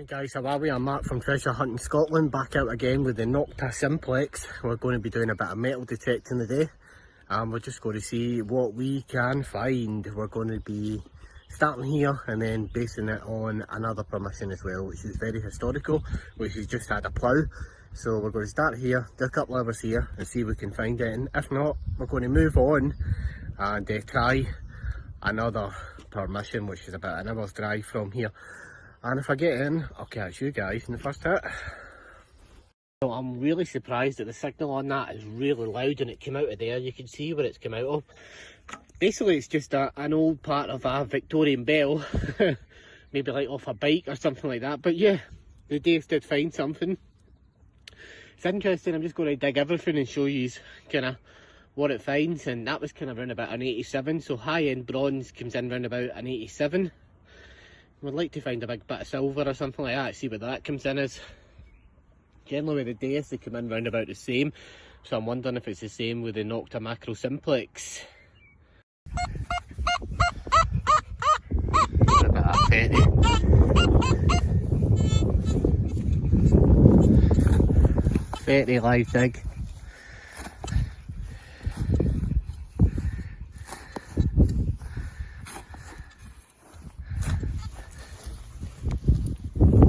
Guys, how are we? I'm Mark from Treasure Hunting Scotland, back out again with the Nokta simplex. We're going to be doing a bit of metal detecting today, and we're just going to see what we can find. We're going to be starting here and then basing it on another permission as well, which is very historical, which has just had a plough. So we're going to start here, do a couple hours here and see if we can find it, and if not, we're going to move on and try another permission, which is about an hour's drive from here. And if I get in, I'll catch you guys in the first hit. So I'm really surprised that the signal on that is really loud and it came out of there. You can see where it's come out of. Basically it's just an old part of a Victorian bell. Maybe like off a bike or something like that. But yeah, the Dave did find something. It's interesting. I'm just going to dig everything and show you kind of what it finds. And that was kind of around about an 87. So high-end bronze comes in around about an 87. Would like to find a big bit of silver or something like that, see what that comes in as. Generally with the days they come in round about the same, so I'm wondering if it's the same with the Nokta makro simplex. A bit of petty. Petty live dig.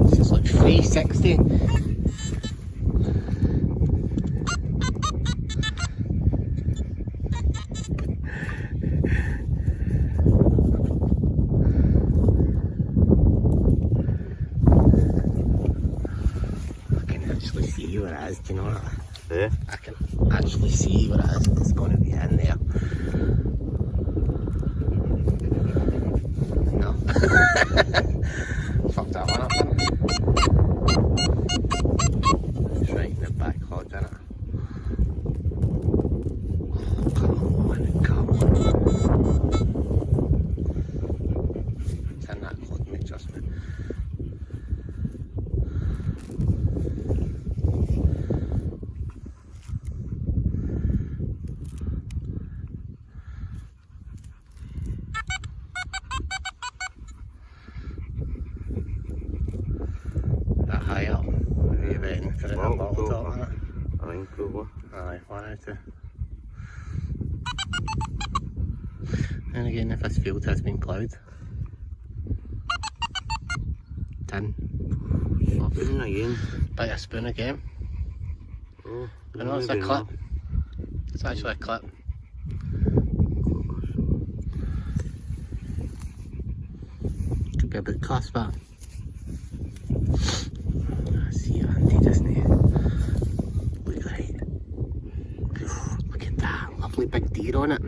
This is like 360. See what it is, do you know what? Yeah. I can actually see what it is. It's going to be in there. No. Fuck that one up then. It's right in the back hod, isn't it? Oh, come on, come on. It's in that hod, mate, trust me. High up, what are you betting for it in a bottle top, isn't it? I think probably. Aye, 1 out of 2. And again, if this field has been ploughed. 10. Spoon again. Bite a spoon again. Oh, I know it's a clip. It's actually a clip. Could be a bit clasp that. See Andy, doesn't he? Look right. Look at that, lovely big deer on it.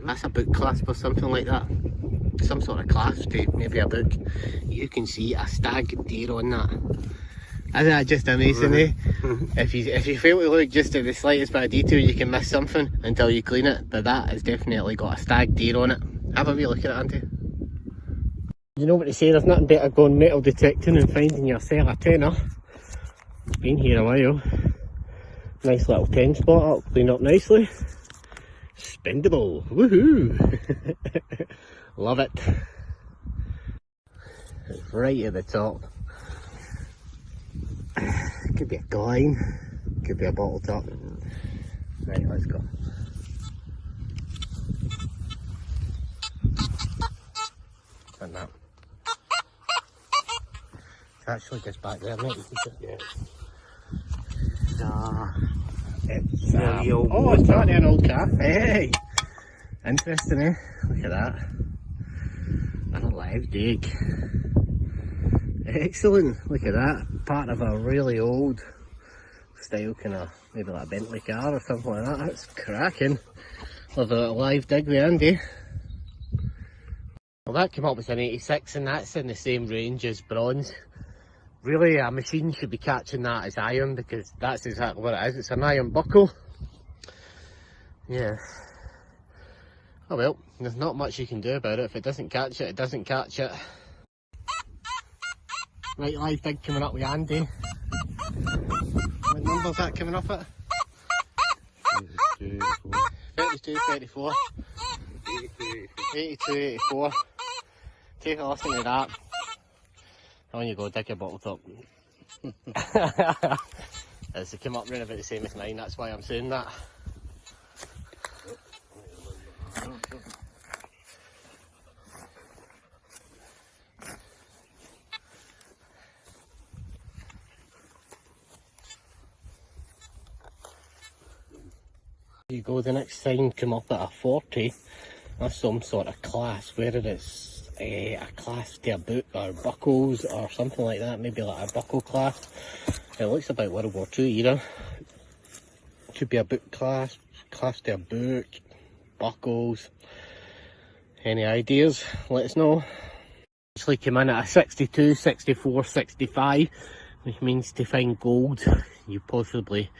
That's a book clasp or something like that. Some sort of clasp to maybe a book. You can see a stag deer on that. Isn't that just amazing, eh? If you fail to look just at the slightest bit of detail, you can miss something until you clean it. But that has definitely got a stag deer on it. Have a wee look at it, Andy. You know what they say, there's nothing better going metal detecting and finding yourself a tenner. Been here a while. Nice little 10 spot up, clean up nicely. Spendable, woohoo! Love it. It's right at the top. Could be a coin, could be a bottle top. Right, let's go. And that. It's actually just back there, mate. You can see it. Yeah. It's oh, it's not an old car. Hey! Interesting, eh? Look at that. And a live dig. Excellent. Look at that. Part of a really old style, kind of maybe like a Bentley car or something like that. That's cracking. Love a little live dig with Andy. Well, that came up with an 86 and that's in the same range as bronze. Really, a machine should be catching that as iron because that's exactly what it is. It's an iron buckle. Yeah. Oh well, there's not much you can do about it. If it doesn't catch it, it doesn't catch it. Right, live dig coming up with Andy. What number's that coming off at? 32, 34. 82, 84. Take a listen to that. On you go, dig your bottle top. As it came up round about the same as mine, that's why I'm saying that. There you go, the next sign came up at a 40. That's some sort of class, whether it's a class to a boot or buckles or something like that, maybe like a buckle class. It looks about World War II era. Could be a boot class, class to a boot, buckles. Any ideas? Let us know. Actually came in at a 62, 64, 65, which means to find gold, you possibly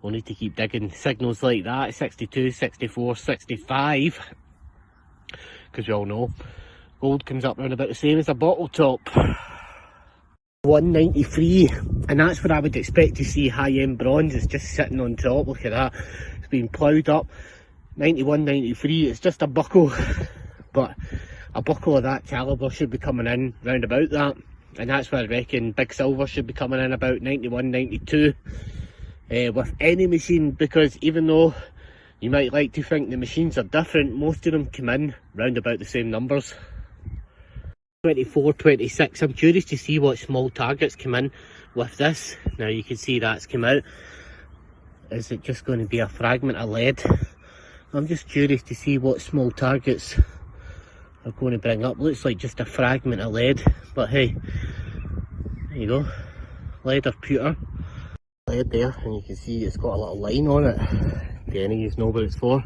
will need to keep digging signals like that. 62, 64, 65. Because we all know gold comes up around about the same as a bottle top. 193, and that's what I would expect to see. High-end bronze is just sitting on top. Look at that, it's been ploughed up. 91, 93, it's just a buckle, but a buckle of that calibre should be coming in round about that, and that's where I reckon big silver should be coming in about 91, 92 with any machine, because even though you might like to think the machines are different, most of them come in round about the same numbers. 24, 26, I'm curious to see what small targets come in with this. Now you can see that's come out. Is it just going to be a fragment of lead? I'm just curious to see what small targets are going to bring up. Looks like just a fragment of lead, but hey, there you go, lead or pewter. Lead there, and you can see it's got a little line on it. Do any of you know what it's for?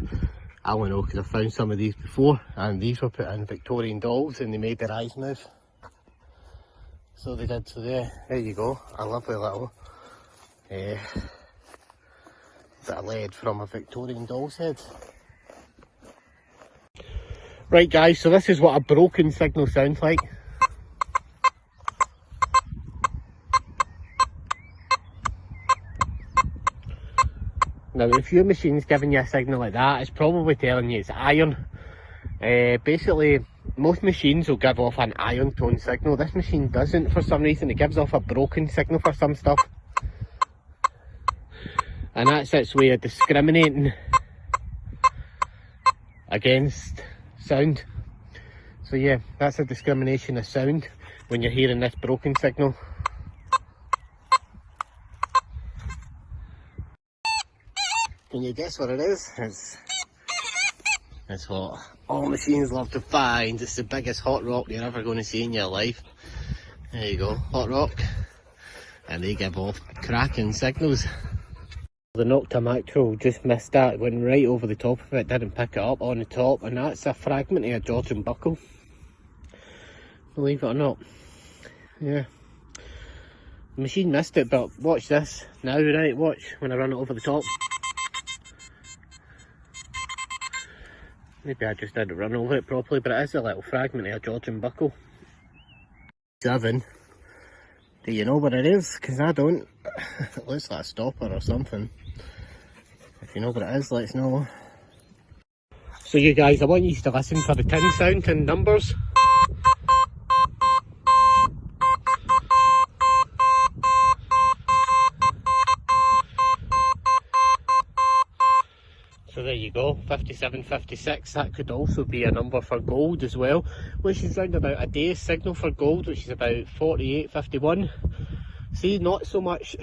I don't know, because I've found some of these before, and these were put in Victorian dolls and they made their eyes move. So they did, so there you go, a lovely little bit of lead from a Victorian doll's head. Right guys, so this is what a broken signal sounds like. Now if your machine's giving you a signal like that, it's probably telling you it's iron. Basically, most machines will give off an iron tone signal. This machine doesn't for some reason. It gives off a broken signal for some stuff. And that's its way of discriminating against sound. So yeah, that's a discrimination of sound when you're hearing this broken signal. Can you guess what it is? It's what all machines love to find. It's the biggest hot rock you're ever going to see in your life. There you go, hot rock. And they give off cracking signals. The Nokta makro just missed that, went right over the top of it, didn't pick it up on the top, and that's a fragment of a Georgian buckle. Believe it or not. Yeah. The machine missed it, but watch this now, right? Watch when I run it over the top. Maybe I just didn't run over it properly, but it is a little fragment of a Georgian buckle. 7. Do you know what it is? Because I don't. It looks like a stopper or something. If you know what it is, let us know. So you guys, I want you to listen for the tin sound and numbers. So there you go, 57, 56, that could also be a number for gold as well, which is around about a day's signal for gold, which is about 48, 51. See, not so much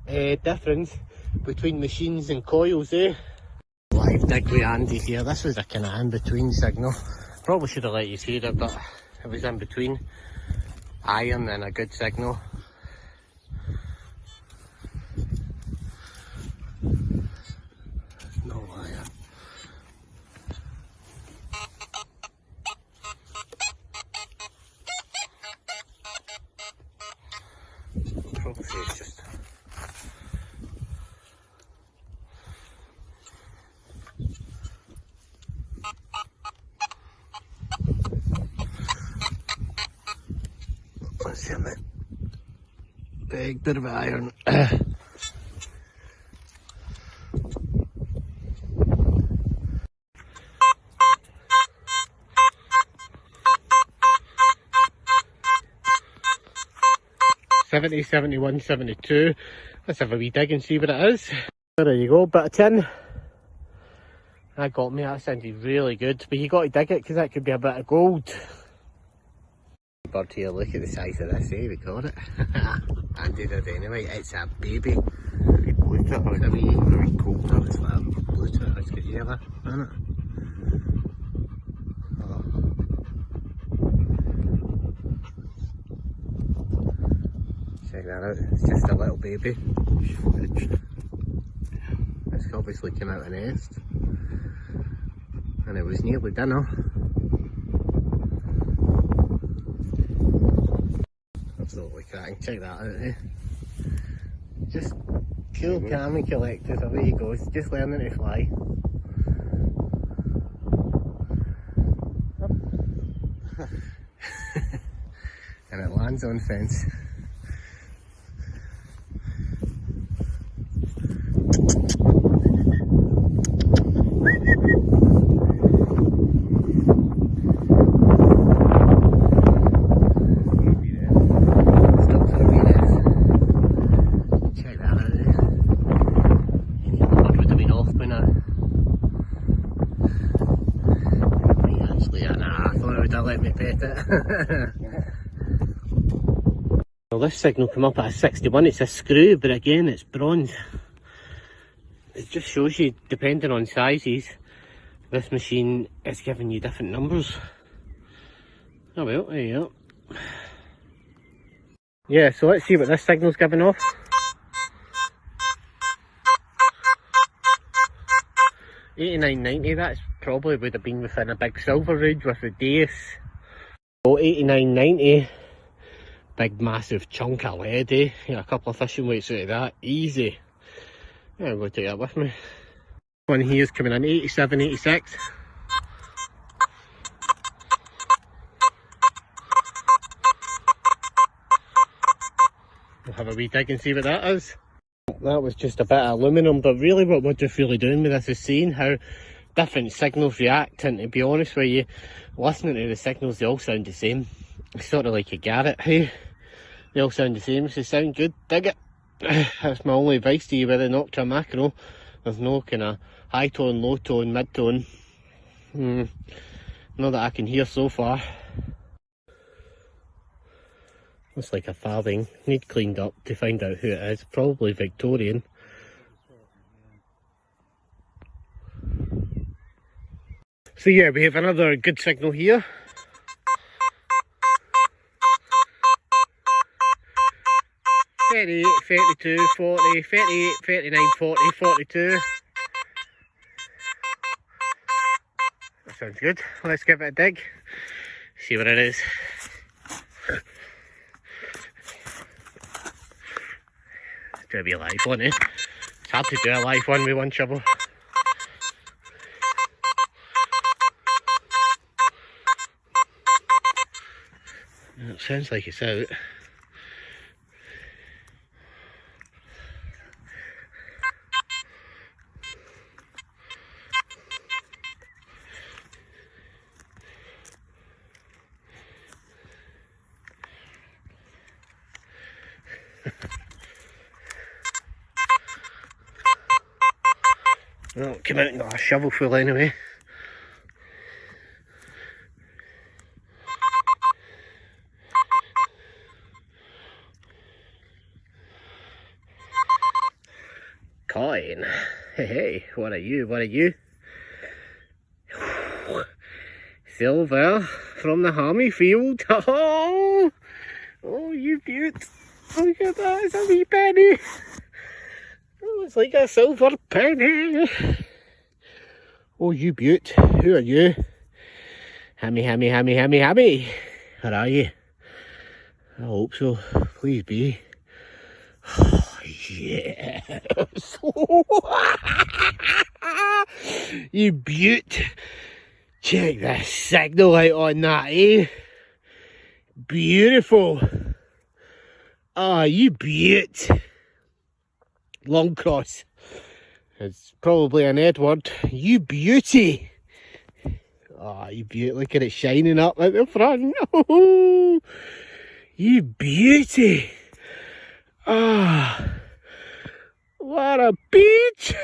difference between machines and coils, eh? Live dig with Andy here. This was a kind of in-between signal. Probably should have let you see it, but it was in between iron and a good signal. No wire. Probably say it's just let's see a minute. Big bit of iron. 70, 71, 72. Let's have a wee dig and see what it is. There you go, bit of tin. That got me, that sounded really good. But you got to dig it because that could be a bit of gold. Bird here, look at the size of this, eh? We got it. Andy did anyway, it's a baby. Blue to it, it's a wee coulter. It's like blue to it, it's got yellow, isn't it? Oh. Check that out, it's just a little baby. It's obviously came out of the nest. And it was nearly dinner. Absolutely cracking, check that out, eh? Just cool, calm and collected, away he goes, just learning to fly. And it lands on fence. Let me pet it. Well, this signal come up at a 61, it's a screw, but again it's bronze. It just shows you, depending on sizes, this machine is giving you different numbers. Oh well, there you go. Yeah, so let's see what this signal's giving off. $89.90, that's probably would have been within a big silver range with the dace. So $89.90, big massive chunk of lead, eh? Yeah, a couple of fishing weights out of that, easy. Yeah, I'm going to take that with me. One here's coming in, 87, 86. We'll have a wee dig and see what that is. That was just a bit of aluminum, but really what we're just really doing with this is seeing how different signals react, and to be honest with you, listening to the signals, they all sound the same. It's sort of like a garret, hey? They all sound the same, so they sound good, dig it. That's my only advice to you with the Nokta macro. There's no kind of high tone, low tone, mid tone. Not that I can hear so far. Looks like a farthing, need cleaned up to find out who it is, probably Victorian. So yeah, we have another good signal here. $38, $32, $40, $38, $39, $40, $42. That sounds good. Let's give it a dig, see what it is. Do a wee live one, eh? It's hard to do a live one with one shovel. It sounds like it's out. Well, it came out and got a shovel full anyway. Coin. Hey, hey, what are you? What are you? Silver from the Hammy field. Oh, oh, you beaut. Look at that, it's a wee penny. Oh, it's like a silver penny. Oh, you beaut. Who are you? Hammy, hammy, hammy, hammy, hammy. Where are you? I hope so. Please be. Oh, yes. You beaut. Check the signal out on that, eh? Beautiful. Ah, you beaut. Long cross. It's probably an Edward. You beauty. Ah, you beauty. Look at it shining up at the front. Oh, you beauty. Ah, what a beach!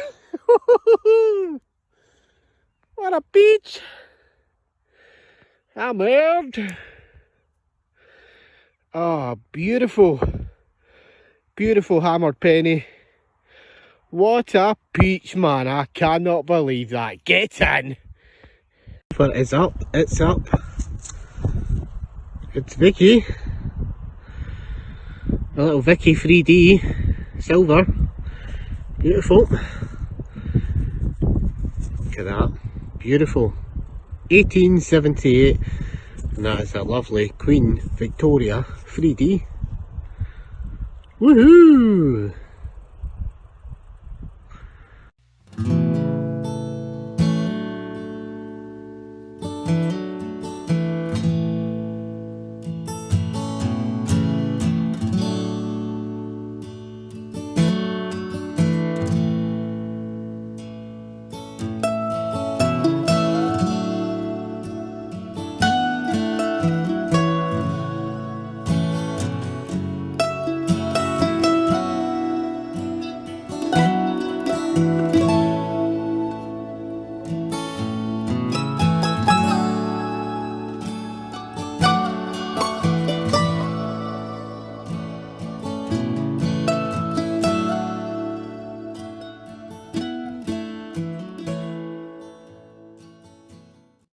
What a beach! I'm earned. Oh, beautiful, beautiful hammered penny. What a peach, man. I cannot believe that. Get in. But it's up, it's up. It's Vicky. A little Vicky 3D silver. Beautiful. Look at that. Beautiful. 1878. And that is a lovely Queen Victoria 3D. Woohoo!